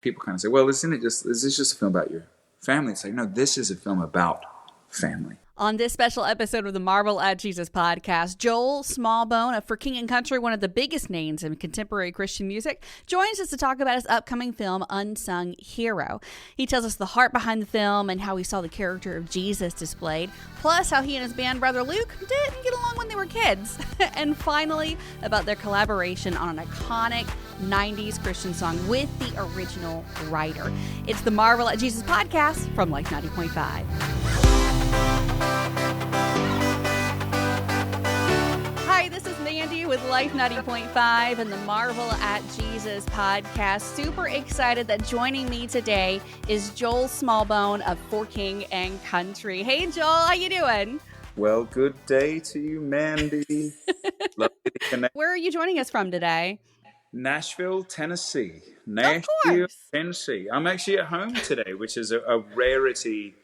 people kind of say, well, is this just a film about your family? It's like, no, this is a film about family. On this special episode of the Marvel at Jesus podcast, Joel Smallbone of For King and Country, one of the biggest names in contemporary Christian music, joins us to talk about his upcoming film, Unsung Hero. He tells us the heart behind the film and how he saw the character of Jesus displayed, plus how he and his band brother Luke didn't get along when they were kids, and finally, about their collaboration on an iconic 90s Christian song with the original writer. It's the Marvel at Jesus podcast from Life 90.5. Hi, this is Mandy with Life 90.5 and the Marvel at Jesus podcast. Super excited that joining me today is Joel Smallbone of For King and Country. Hey, Joel, how you doing? Well, good day to you, Mandy. Lovely to connect. Where are you joining us from today? Nashville, Tennessee. Of course. Tennessee. I'm actually at home today, which is a rarity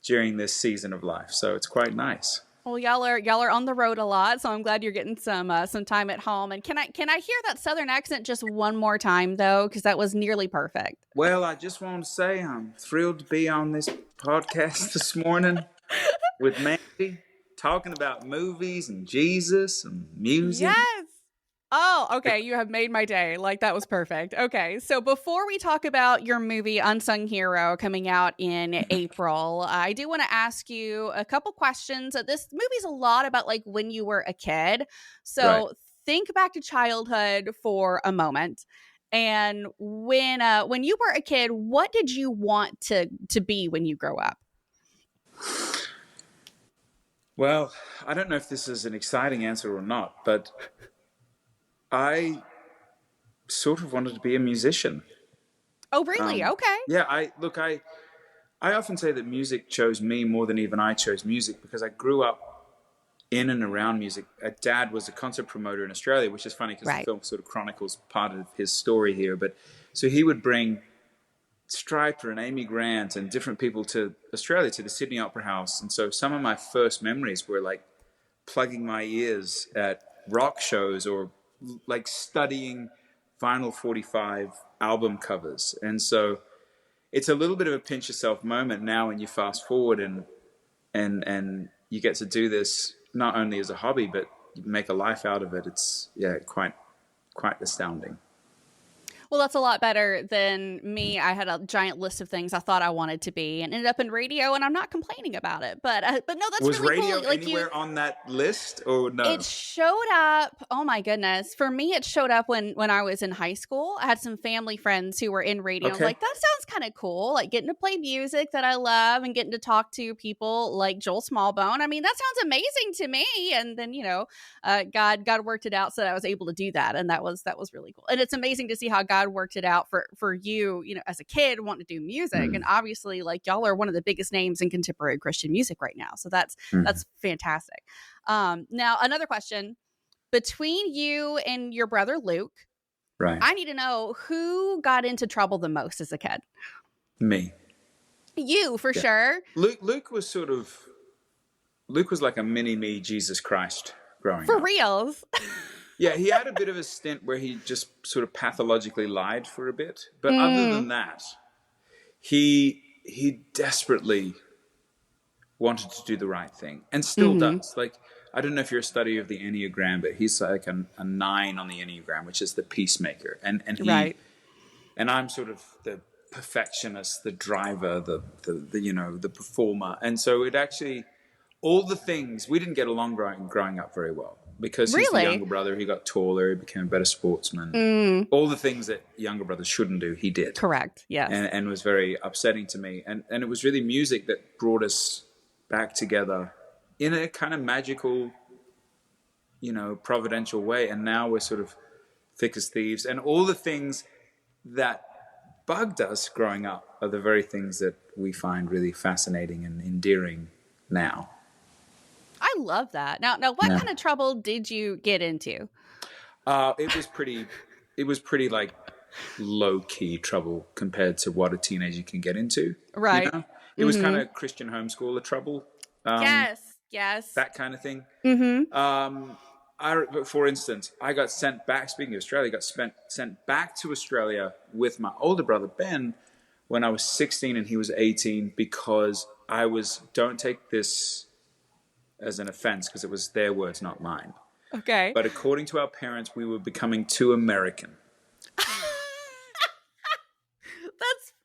during this season of life, so it's quite nice. Well, y'all are on the road a lot, so I'm glad you're getting some time at home. And can I hear that Southern accent just one more time, though, because that was nearly perfect. Well, I just want to say I'm thrilled to be on this podcast this morning with Mandy, talking about movies and Jesus and music. Yes. Oh, okay. You have made my day. Like, that was perfect. Okay. So before we talk about your movie, Unsung Hero, coming out in April, I do want to ask you a couple questions. This movie's a lot about, like, when you were a kid. So Right. Think back to childhood for a moment. And when you were a kid, what did you want to be when you grow up? Well, I don't know if this is an exciting answer or not, but I sort of wanted to be a musician. Oh, really? Okay. Yeah, I often say that music chose me more than even I chose music because I grew up in and around music. Dad was a concert promoter in Australia, which is funny because the film sort of chronicles part of his story here. But so he would bring Stryper and Amy Grant and different people to Australia, to the Sydney Opera House. And so some of my first memories were like plugging my ears at rock shows or like studying Vinyl 45 album covers. And so it's a little bit of a pinch yourself moment now when you fast forward and you get to do this not only as a hobby, but you make a life out of it. It's quite astounding. Well, that's a lot better than me. I had a giant list of things I thought I wanted to be and ended up in radio, and I'm not complaining about it. But no, that's was really radio cool. Like anywhere on that list or no? It showed up. Oh my goodness! For me, it showed up when I was in high school. I had some family friends who were in radio. Okay. Like, that sounds kind of cool. Like getting to play music that I love and getting to talk to people like Joel Smallbone. I mean, that sounds amazing to me. And then God worked it out so that I was able to do that, and that was really cool. And it's amazing to see how God worked it out for you, as a kid wanting to do music. And obviously, like, y'all are one of the biggest names in contemporary Christian music right now. So that's fantastic. Now, another question. Between you and your brother Luke, right, I need to know who got into trouble the most as a kid. Me. You, for sure. Luke was like a mini me Jesus Christ growing for up. reals. Yeah, he had a bit of a stint where he just sort of pathologically lied for a bit. But other than that, he desperately wanted to do the right thing and still does. Like, I don't know if you're a study of the Enneagram, but he's like a 9 on the Enneagram, which is the peacemaker. And I'm sort of the perfectionist, the driver, the performer. And so it actually, all the things, we didn't get along growing up very well. Because he's the younger brother, he got taller, he became a better sportsman. All the things that younger brothers shouldn't do, he did. Correct, yes. And was very upsetting to me. And it was really music that brought us back together in a kind of magical, providential way. And now we're sort of thick as thieves. And all the things that bugged us growing up are the very things that we find really fascinating and endearing now. I love that. Now, what kind of trouble did you get into? It was pretty like low key trouble compared to what a teenager can get into. Right. It was kind of Christian homeschooler trouble. Yes. That kind of thing. For instance, I got sent back, speaking of Australia, sent back to Australia with my older brother, Ben, when I was 16 and he was 18, because don't take this as an offense, because it was their words, not mine. Okay. But according to our parents, we were becoming too American.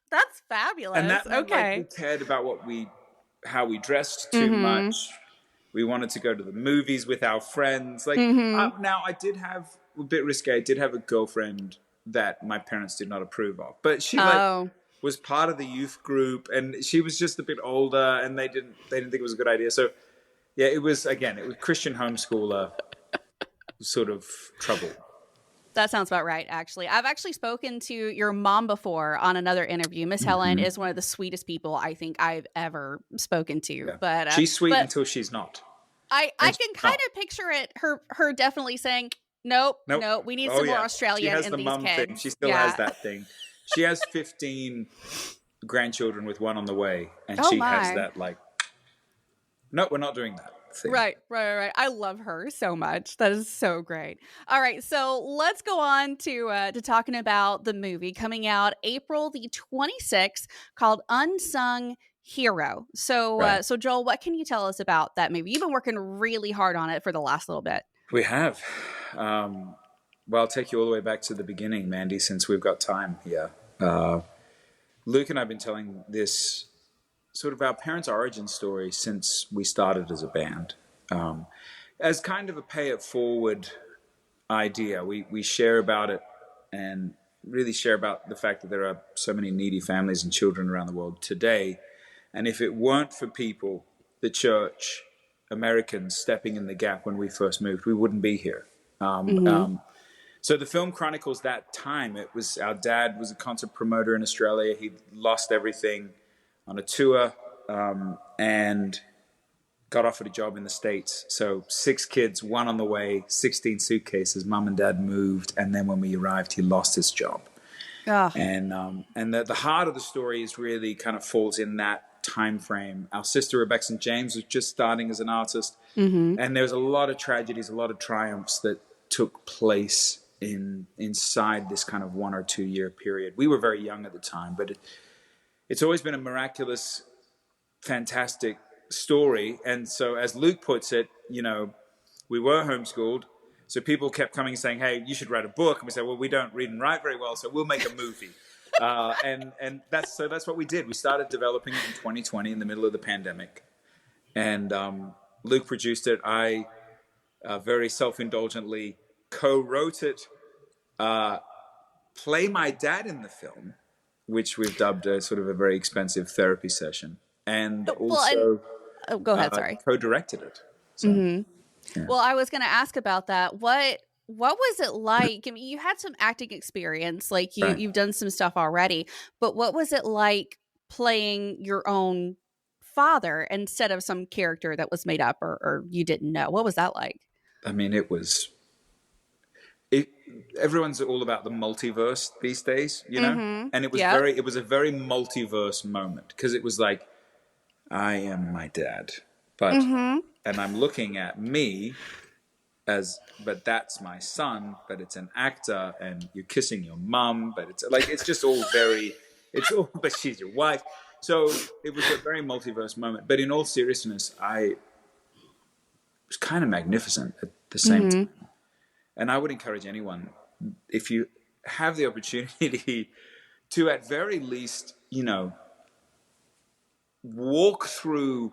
That's fabulous. And that meant, okay. we cared about how we dressed too much. We wanted to go to the movies with our friends. Now I did have a bit risque. I did have a girlfriend that my parents did not approve of, but she was part of the youth group, and she was just a bit older, and they didn't think it was a good idea. So yeah, it was Christian homeschooler sort of trouble. That sounds about right, actually. I've actually spoken to your mom before on another interview. Miss Helen is one of the sweetest people I think I've ever spoken to. Yeah. But she's sweet until she's not. I can kind of picture it. Her definitely saying, "Nope, we need some more Australian in these kids." Thing. She still has that thing. She has 15 grandchildren with one on the way, and she has that no, we're not doing that thing. Right. I love her so much. That is so great. All right, so let's go on to talking about the movie coming out April the 26th, called Unsung Hero. So, so Joel, what can you tell us about that movie? You've been working really hard on it for the last little bit. We have. Well, I'll take you all the way back to the beginning, Mandy, since we've got time here. Luke and I have been telling this sort of our parents' origin story since we started as a band. As kind of a pay it forward idea, we share about it and really share about the fact that there are so many needy families and children around the world today. And if it weren't for people, the church, Americans stepping in the gap when we first moved, we wouldn't be here. So the film chronicles that time. It was, our dad was a concert promoter in Australia. He lost everything on a tour and got offered a job in the States. So 6 kids, 1 on the way, 16 suitcases. Mom and dad moved, and then when we arrived, he lost his job. And the heart of the story is really kind of falls in that time frame. Our sister Rebecca St. James was just starting as an artist, and there's a lot of tragedies, a lot of triumphs that took place inside this kind of 1 or 2 year period. We were very young at the time, but it's always been a miraculous, fantastic story. And so as Luke puts it, we were homeschooled. So people kept coming and saying, hey, you should write a book. And we said, well, we don't read and write very well, so we'll make a movie. And that's what we did. We started developing it in 2020 in the middle of the pandemic. And Luke produced it. I very self-indulgently co-wrote it, play my dad in the film, which we've dubbed a sort of a very expensive therapy session, and also go ahead, sorry. Co-directed it. So, Well, I was going to ask about that. What was it like? I mean, you had some acting experience, like you've done some stuff already, but what was it like playing your own father instead of some character that was made up or you didn't know? What was that like? I mean, everyone's all about the multiverse these days, and it was a very multiverse moment, because it was like, I am my dad, but and I'm looking at me but that's my son, but it's an actor, and you're kissing your mum, but it's just all but she's your wife. So it was a very multiverse moment, but in all seriousness, it was kind of magnificent at the same time. And I would encourage anyone, if you have the opportunity to, at very least, walk through,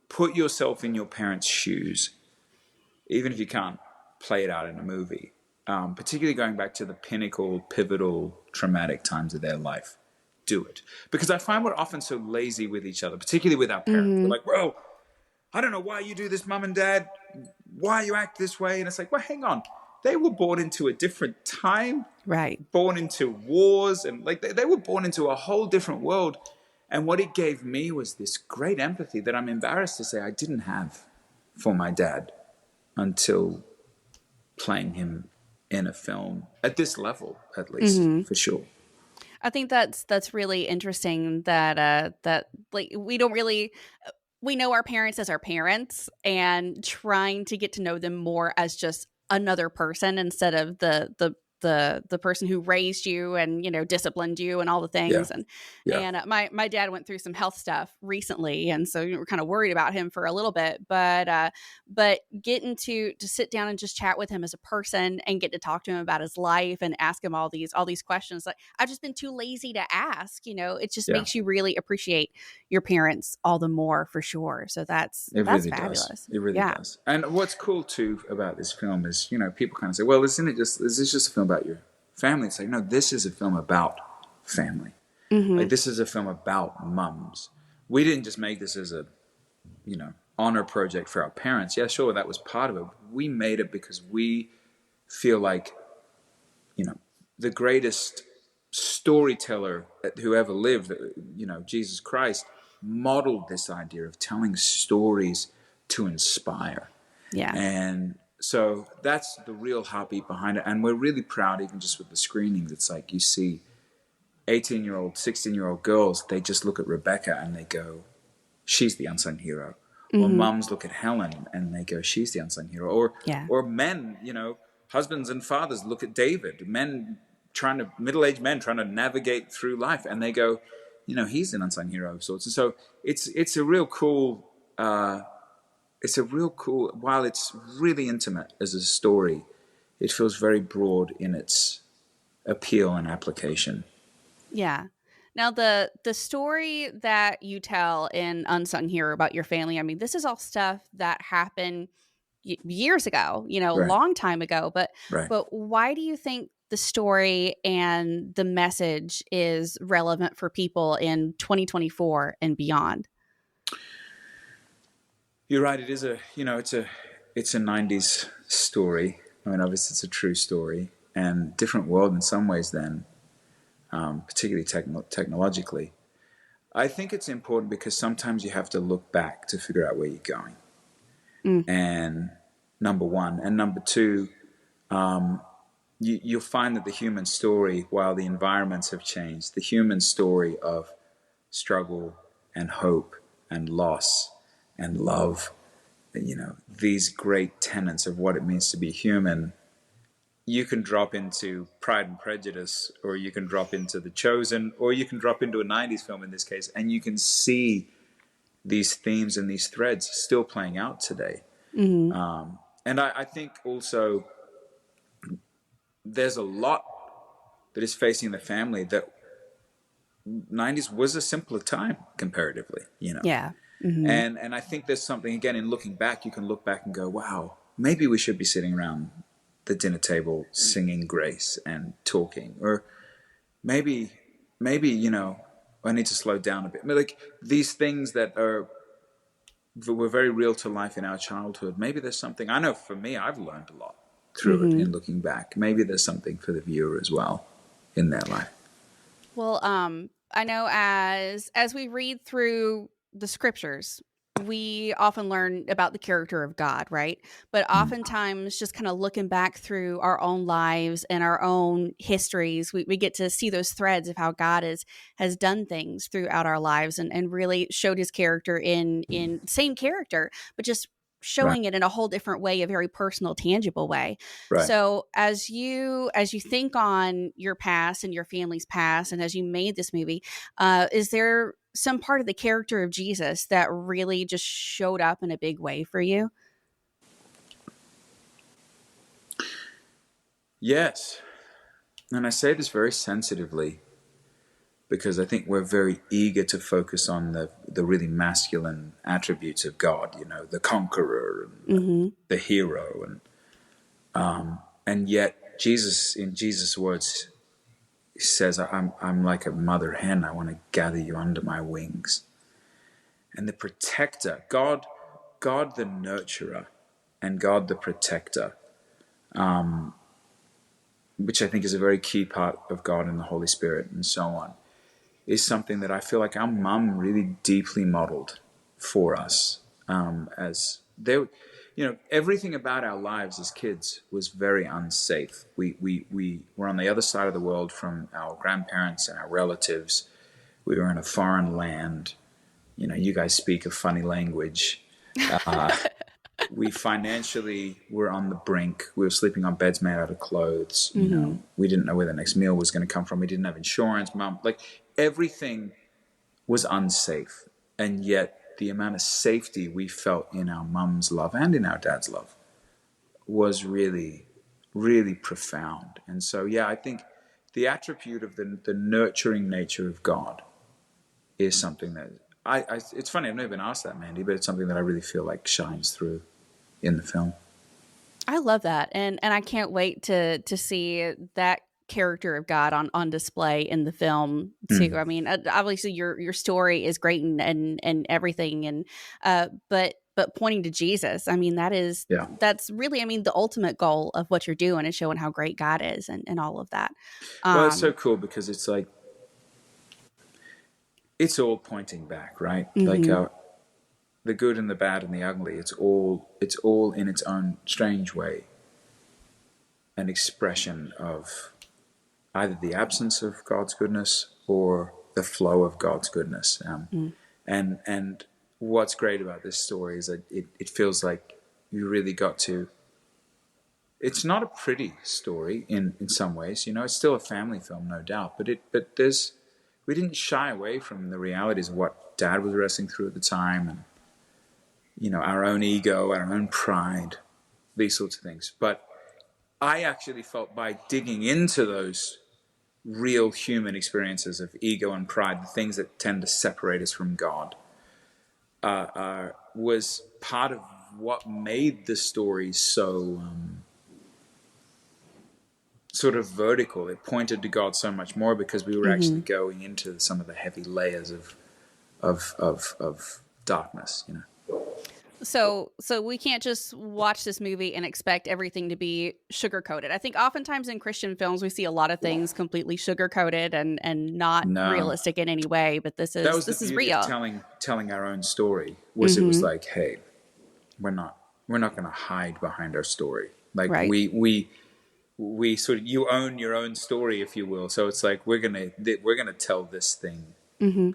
put yourself in your parents' shoes, even if you can't play it out in a movie, particularly going back to the pinnacle, pivotal, traumatic times of their life. Do it. Because I find we're often so lazy with each other, particularly with our parents. We're like, bro, I don't know why you do this, mom and dad. Why you act this way? And it's like, well, hang on. They were born into a different time, right? Born into wars, and they were born into a whole different world. And what it gave me was this great empathy that I'm embarrassed to say I didn't have for my dad until playing him in a film at this level, at least, for sure. I think that's really interesting that we don't really. We know our parents as our parents, and trying to get to know them more as just another person instead of the person who raised you and, you know, disciplined you and all the Yeah. things. And Yeah. my dad went through some health stuff recently, and so we were kind of worried about him for a little bit. But getting to sit down and just chat with him as a person and get to talk to him about his life and ask him all these questions that I've just been too lazy to ask. You know, it just Yeah. makes you really appreciate your parents all the more, for sure. So that's Really fabulous. does. It really does. And what's cool too about this film is, you know, people kind of say, well, is this just a film about your family? It's like, no, this is a film about family. Mm-hmm. Like, this is a film about mums. We didn't just make this as a, you know, honor project for our parents. Yeah, sure, that was part of it. We made it because we feel like, you know, the greatest storyteller who ever lived, you know, Jesus Christ, modeled this idea of telling stories to inspire. Yeah. And so that's the real heartbeat behind it. And we're really proud, even just with the screenings. It's like you see 18-year-old, 16-year-old girls, they just look at Rebecca and they go, she's the unsung hero. Mm-hmm. Or mums look at Helen and they go, she's the unsung hero. Or men, you know, husbands and fathers look at David, middle-aged men trying to navigate through life, and they go, you know, he's an unsung hero of sorts. And so it's a real cool, while it's really intimate as a story, it feels very broad in its appeal and application. Yeah. Now, the story that you tell in Unsung Hero about your family, I mean, this is all stuff that happened years ago, you know, a long time ago. But why do you think the story and the message is relevant for people in 2024 and beyond? You're right. It is it's a 90s story. I mean, obviously it's a true story, and different world in some ways then, particularly technologically. I think it's important because sometimes you have to look back to figure out where you're going. And number one. And number two, you'll find that the human story, while the environments have changed, the human story of struggle and hope and loss and love, you know, these great tenets of what it means to be human, you can drop into Pride and Prejudice, or you can drop into The Chosen, or you can drop into a 90s film in this case, and you can see these themes and these threads still playing out today. Mm-hmm. And I think also there's a lot that is facing the family that 90s was a simpler time comparatively, you know. Yeah. Mm-hmm. And I think there's something, again, in looking back, you can look back and go, wow, maybe we should be sitting around the dinner table singing grace and talking. Or maybe, you know, I need to slow down a bit. I mean, like, these things that were very real to life in our childhood, maybe there's something, I know for me, I've learned a lot through it in looking back. Maybe there's something for the viewer as well in their life. Well, I know as we read through the scriptures, we often learn about the character of God, right? But oftentimes, just kind of looking back through our own lives and our own histories, we get to see those threads of how God has done things throughout our lives and really showed his character in same character, but just showing it in a whole different way, a very personal, tangible way. Right. So as you think on your past and your family's past, and as you made this movie, is there some part of the character of Jesus that really just showed up in a big way for you? Yes. And I say this very sensitively because I think we're very eager to focus on the really masculine attributes of God, you know, the conqueror and the hero. And yet Jesus, in Jesus' words, says, I'm like a mother hen. I want to gather you under my wings. And the protector, God the nurturer, and God the protector, which I think is a very key part of God and the Holy Spirit and so on, is something that I feel like our mum really deeply modeled for us. As they, you know, everything about our lives as kids was very unsafe. We were on the other side of the world from our grandparents and our relatives. We were in a foreign land. You know, you guys speak a funny language. we financially were on the brink. We were sleeping on beds made out of clothes. You know, we didn't know where the next meal was going to come from. We didn't have insurance. Mom, like everything was unsafe, and yet the amount of safety we felt in our mum's love and in our dad's love was really, really profound. And so, yeah, I think the attribute of the nurturing nature of God is something that it's funny, I've never been asked that, Mandy, but it's something that I really feel like shines through in the film. I love that. And I can't wait to see that character of God on display in the film too. I mean, obviously your story is great and everything, and but pointing to Jesus, I mean, that's really, I mean, the ultimate goal of what you're doing is showing how great God is and all of that. Well, it's so cool because it's like it's all pointing back, right? Like the good and the bad and the ugly. It's all in its own strange way an expression of either the absence of God's goodness or the flow of God's goodness. And what's great about this story is that it feels like you really got to. It's not a pretty story in some ways, you know. It's still a family film, no doubt. But we didn't shy away from the realities of what Dad was wrestling through at the time, and you know, our own ego, our own pride, these sorts of things. But I actually felt by digging into those real human experiences of ego and pride, the things that tend to separate us from God, was part of what made the story so sort of vertical. It pointed to God so much more because we were actually going into some of the heavy layers of darkness, you know. So we can't just watch this movie and expect everything to be sugar-coated. I think oftentimes in Christian films we see a lot of things completely sugar-coated and not realistic in any way. But this is real. Telling our own story was it was like, hey, we're not going to hide behind our story. Like we sort of, you own your own story, if you will. So it's like we're gonna tell this thing, you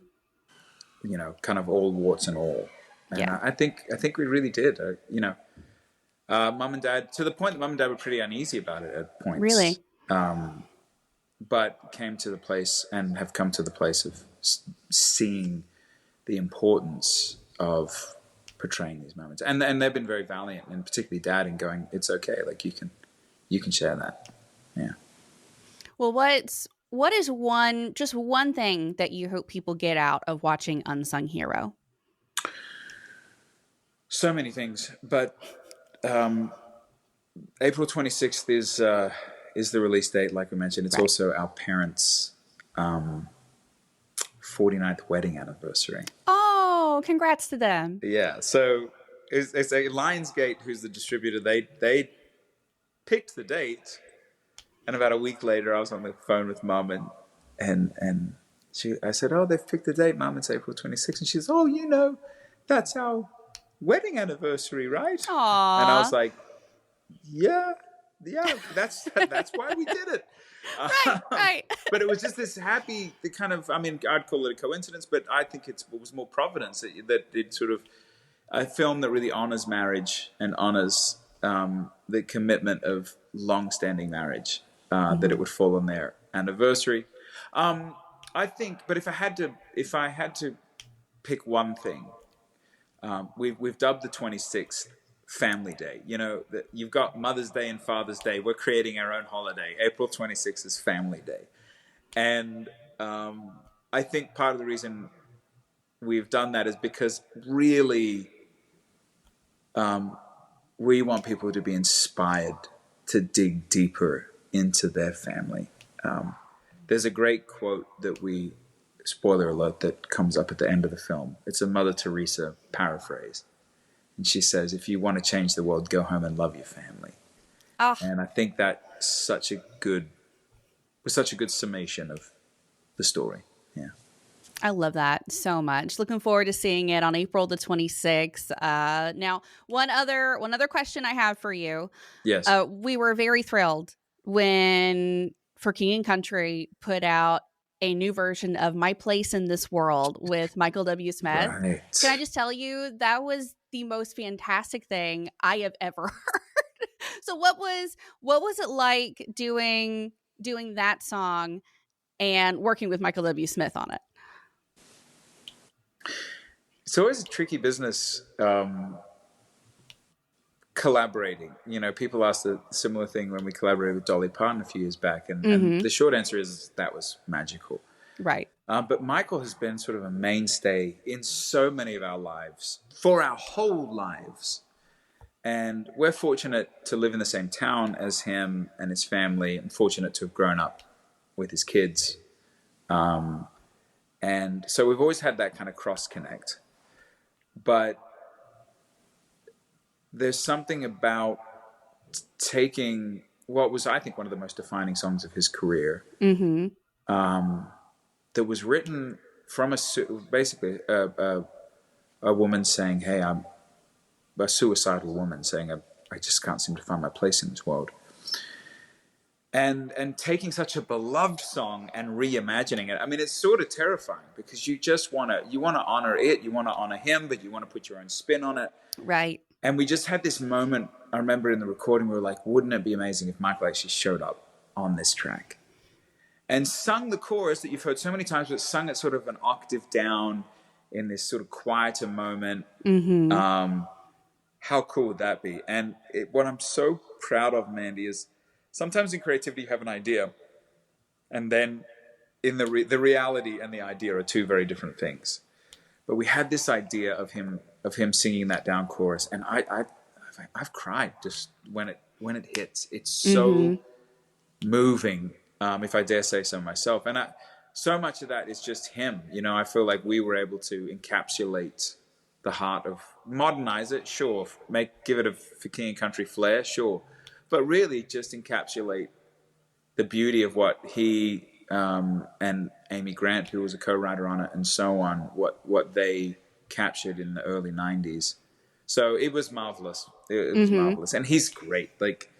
know, kind of all warts and all. And I think we really did. You know, Mum and Dad, to the point that Mum and Dad were pretty uneasy about it at points. Really, but came to the place and have come to the place of seeing the importance of portraying these moments, and they've been very valiant, and particularly Dad, in going, it's okay, like you can share that. Yeah. Well, what is one thing that you hope people get out of watching Unsung Hero? So many things, but April 26th is the release date, like we mentioned. It's also our parents' 49th wedding anniversary. Oh, congrats to them. Yeah, so it's a Lionsgate, who's the distributor. They picked the date, and about a week later I was on the phone with Mum, and I said, oh, they've picked the date, Mum, it's April 26th. And she says, oh, you know, that's our wedding anniversary, right? Aww. And I was like, yeah, that's why we did it. Right. But it was just this happy, the kind of, I mean, I'd call it a coincidence, but I think it was more providence that it sort of, a film that really honors marriage and honors the commitment of long-standing marriage, that it would fall on their anniversary. I think, but if I had to pick one thing, we've dubbed the 26th Family Day. You know, you've got Mother's Day and Father's Day. We're creating our own holiday. April 26th is Family Day. And I think part of the reason we've done that is because really we want people to be inspired to dig deeper into their family. There's a great quote that spoiler alert, that comes up at the end of the film. It's a Mother Teresa paraphrase. And she says, if you want to change the world, go home and love your family. Oh. And I think that was such a good summation of the story. Yeah. I love that so much. Looking forward to seeing it on April the 26th. Now, one other question I have for you. Yes. We were very thrilled when For King and Country put out a new version of My Place in This World with Michael W. Smith. Right. Can I just tell you, that was the most fantastic thing I have ever heard. So what was it like doing that song and working with Michael W. Smith on it? It's always a tricky business, collaborating. People asked a similar thing when we collaborated with Dolly Parton a few years back, and the short answer is that was magical. Right. But Michael has been sort of a mainstay in so many of our lives, for our whole lives. And we're fortunate to live in the same town as him and his family, and fortunate to have grown up with his kids. And so we've always had that kind of cross connect. But there's something about taking what was, I think, one of the most defining songs of his career, that was written from basically a woman saying, hey, I'm a suicidal woman saying, I just can't seem to find my place in this world. And taking such a beloved song and reimagining it. I mean, it's sort of terrifying because you want to honor it, you want to honor him, but you want to put your own spin on it. Right. And we just had this moment, I remember in the recording, we were like, wouldn't it be amazing if Michael actually showed up on this track and sung the chorus that you've heard so many times, but sung it sort of an octave down in this sort of quieter moment. How cool would that be? And what I'm so proud of, Mandy, is sometimes in creativity you have an idea, and then in the reality and the idea are two very different things. But we had this idea of him singing that down chorus, and I've cried just when it hits. It's so moving, if I dare say so myself. And so much of that is just him. I feel like we were able to encapsulate the heart of, modernize it, sure, give it a For King and Country flair, sure, but really just encapsulate the beauty of what he and Amy Grant, who was a co-writer on it, and so on, what they captured in the early 90s. So it was marvelous. It was marvelous. And he's great. Like,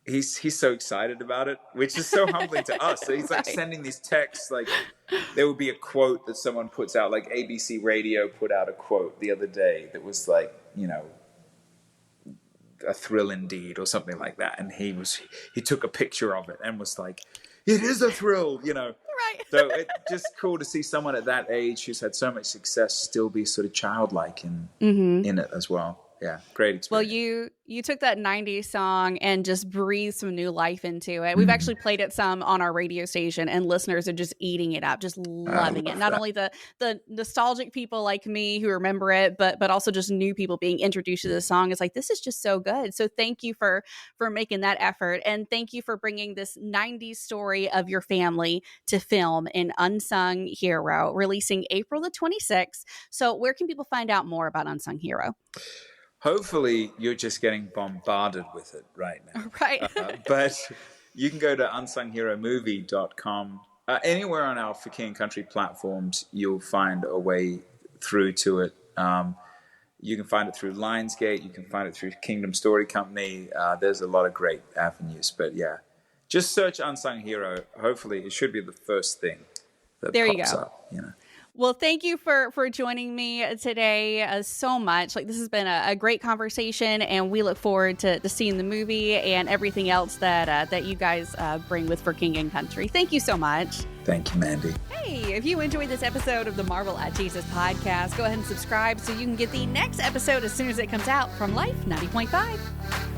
he's so excited about it, which is so humbling to us. So he's like sending these texts, like there would be a quote that someone puts out, like ABC Radio put out a quote the other day that was like, a thrill indeed or something like that. And he took a picture of it and was like, it is a thrill, Right. So it's just cool to see someone at that age who's had so much success still be sort of childlike in it as well. Yeah, great experience. Well, you took that 90s song and just breathed some new life into it. We've actually played it some on our radio station, and listeners are just eating it up, just loving it. Not only the nostalgic people like me who remember it, but also just new people being introduced to the song. It's like, this is just so good. So thank you for making that effort, and thank you for bringing this 90s story of your family to film in Unsung Hero, releasing April the 26th. So where can people find out more about Unsung Hero? Hopefully you're just getting bombarded with it right now. Right. But you can go to unsungheromovie.com. Anywhere on our For King and Country platforms, you'll find a way through to it. You can find it through Lionsgate. You can find it through Kingdom Story Company. There's a lot of great avenues. But yeah, just search Unsung Hero. Hopefully it should be the first thing that pops up. Well, thank you for joining me today so much. Like, this has been a great conversation, and we look forward to seeing the movie and everything else that you guys bring with For King and Country. Thank you so much. Thank you, Mandy. Hey, if you enjoyed this episode of the Marvel at Jesus podcast, go ahead and subscribe so you can get the next episode as soon as it comes out from Life 90.5.